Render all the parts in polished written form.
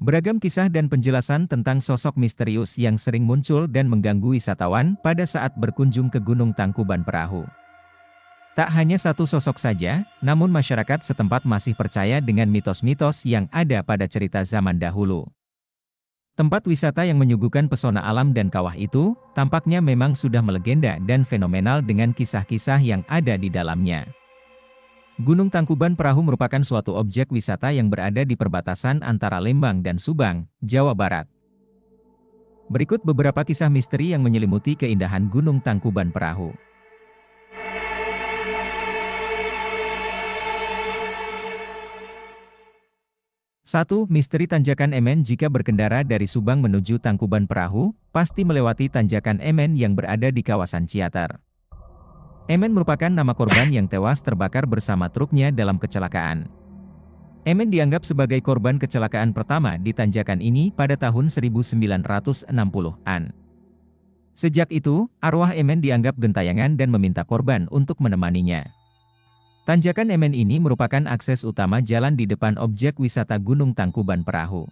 Beragam kisah dan penjelasan tentang sosok misterius yang sering muncul dan mengganggu wisatawan pada saat berkunjung ke Gunung Tangkuban Perahu. Tak hanya satu sosok saja, namun masyarakat setempat masih percaya dengan mitos-mitos yang ada pada cerita zaman dahulu. Tempat wisata yang menyuguhkan pesona alam dan kawah itu, tampaknya memang sudah melegenda dan fenomenal dengan kisah-kisah yang ada di dalamnya. Gunung Tangkuban Perahu merupakan suatu objek wisata yang berada di perbatasan antara Lembang dan Subang, Jawa Barat. Berikut beberapa kisah misteri yang menyelimuti keindahan Gunung Tangkuban Perahu. 1. Misteri Tanjakan Emen. Jika berkendara dari Subang menuju Tangkuban Perahu, pasti melewati Tanjakan Emen yang berada di kawasan Ciater. Emen merupakan nama korban yang tewas terbakar bersama truknya dalam kecelakaan. Emen dianggap sebagai korban kecelakaan pertama di tanjakan ini pada tahun 1960-an. Sejak itu, arwah Emen dianggap gentayangan dan meminta korban untuk menemaninya. Tanjakan Emen ini merupakan akses utama jalan di depan objek wisata Gunung Tangkuban Perahu.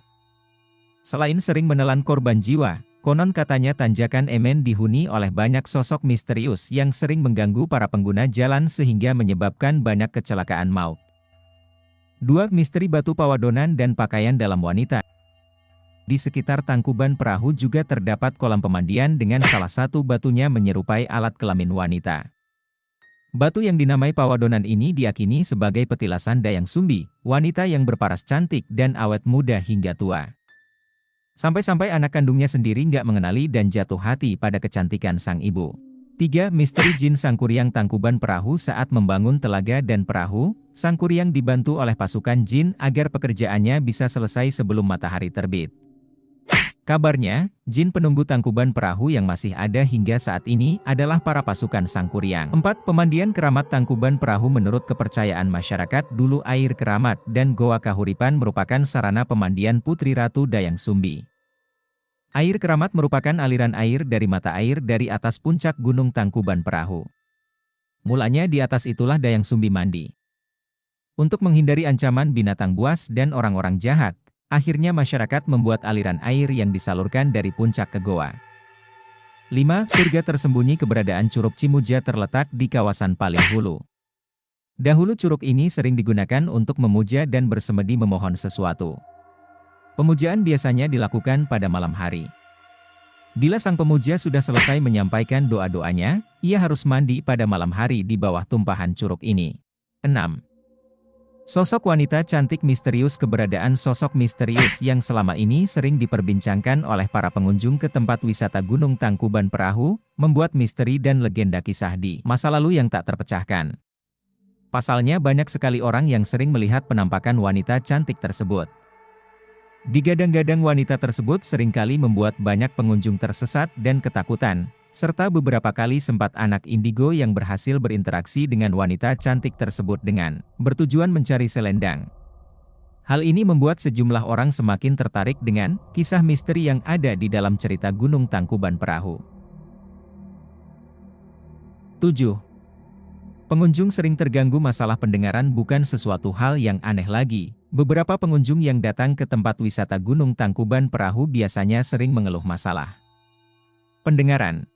Selain sering menelan korban jiwa, konon katanya Tanjakan Emen dihuni oleh banyak sosok misterius yang sering mengganggu para pengguna jalan sehingga menyebabkan banyak kecelakaan maut. 2. Misteri Batu Pawadonan dan Pakaian dalam Wanita. Di sekitar Tangkuban Perahu juga terdapat kolam pemandian dengan salah satu batunya menyerupai alat kelamin wanita. Batu yang dinamai Pawadonan ini diyakini sebagai petilasan Dayang Sumbi, wanita yang berparas cantik dan awet muda hingga tua. Sampai-sampai anak kandungnya sendiri nggak mengenali dan jatuh hati pada kecantikan sang ibu. 3. Misteri Jin Sangkuriang Tangkuban Perahu. Saat membangun telaga dan perahu, Sangkuriang dibantu oleh pasukan jin agar pekerjaannya bisa selesai sebelum matahari terbit. Kabarnya, jin penunggu Tangkuban Perahu yang masih ada hingga saat ini adalah para pasukan Sangkuriang. 4. Pemandian Keramat Tangkuban Perahu. Menurut kepercayaan masyarakat dulu, air keramat dan Goa Kahuripan merupakan sarana pemandian Putri Ratu Dayang Sumbi. Air keramat merupakan aliran air dari mata air dari atas puncak Gunung Tangkuban Perahu. Mulanya di atas itulah Dayang Sumbi mandi. Untuk menghindari ancaman binatang buas dan orang-orang jahat, akhirnya masyarakat membuat aliran air yang disalurkan dari puncak ke goa. 5. Surga Tersembunyi. Keberadaan Curug Cimuja terletak di kawasan paling hulu. Dahulu curug ini sering digunakan untuk memuja dan bersemedi memohon sesuatu. Pemujaan biasanya dilakukan pada malam hari. Bila sang pemuja sudah selesai menyampaikan doa-doanya, ia harus mandi pada malam hari di bawah tumpahan curug ini. 6. Sosok wanita cantik misterius. Keberadaan sosok misterius yang selama ini sering diperbincangkan oleh para pengunjung ke tempat wisata Gunung Tangkuban Perahu, membuat misteri dan legenda kisah di masa lalu yang tak terpecahkan. Pasalnya banyak sekali orang yang sering melihat penampakan wanita cantik tersebut. Digadang-gadang wanita tersebut seringkali membuat banyak pengunjung tersesat dan ketakutan, serta beberapa kali sempat anak indigo yang berhasil berinteraksi dengan wanita cantik tersebut dengan bertujuan mencari selendang. Hal ini membuat sejumlah orang semakin tertarik dengan kisah misteri yang ada di dalam cerita Gunung Tangkuban Perahu. 7. Pengunjung sering terganggu masalah pendengaran. Bukan sesuatu hal yang aneh lagi. Beberapa pengunjung yang datang ke tempat wisata Gunung Tangkuban Perahu biasanya sering mengeluh masalah pendengaran.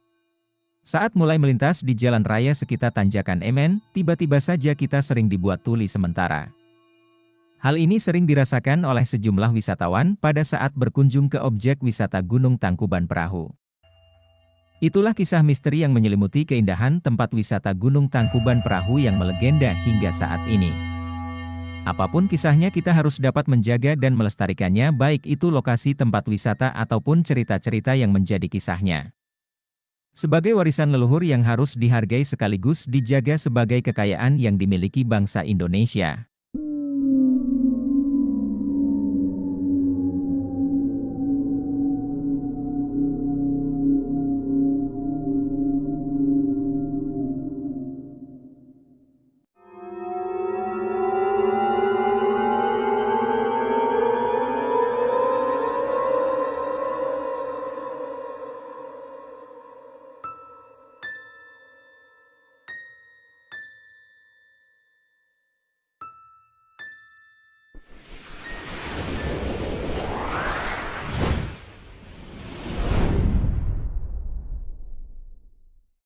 Saat mulai melintas di jalan raya sekitar Tanjakan Emen, tiba-tiba saja kita sering dibuat tuli sementara. Hal ini sering dirasakan oleh sejumlah wisatawan pada saat berkunjung ke objek wisata Gunung Tangkuban Perahu. Itulah kisah misteri yang menyelimuti keindahan tempat wisata Gunung Tangkuban Perahu yang melegenda hingga saat ini. Apapun kisahnya, kita harus dapat menjaga dan melestarikannya, baik itu lokasi tempat wisata ataupun cerita-cerita yang menjadi kisahnya. Sebagai warisan leluhur yang harus dihargai sekaligus dijaga sebagai kekayaan yang dimiliki bangsa Indonesia.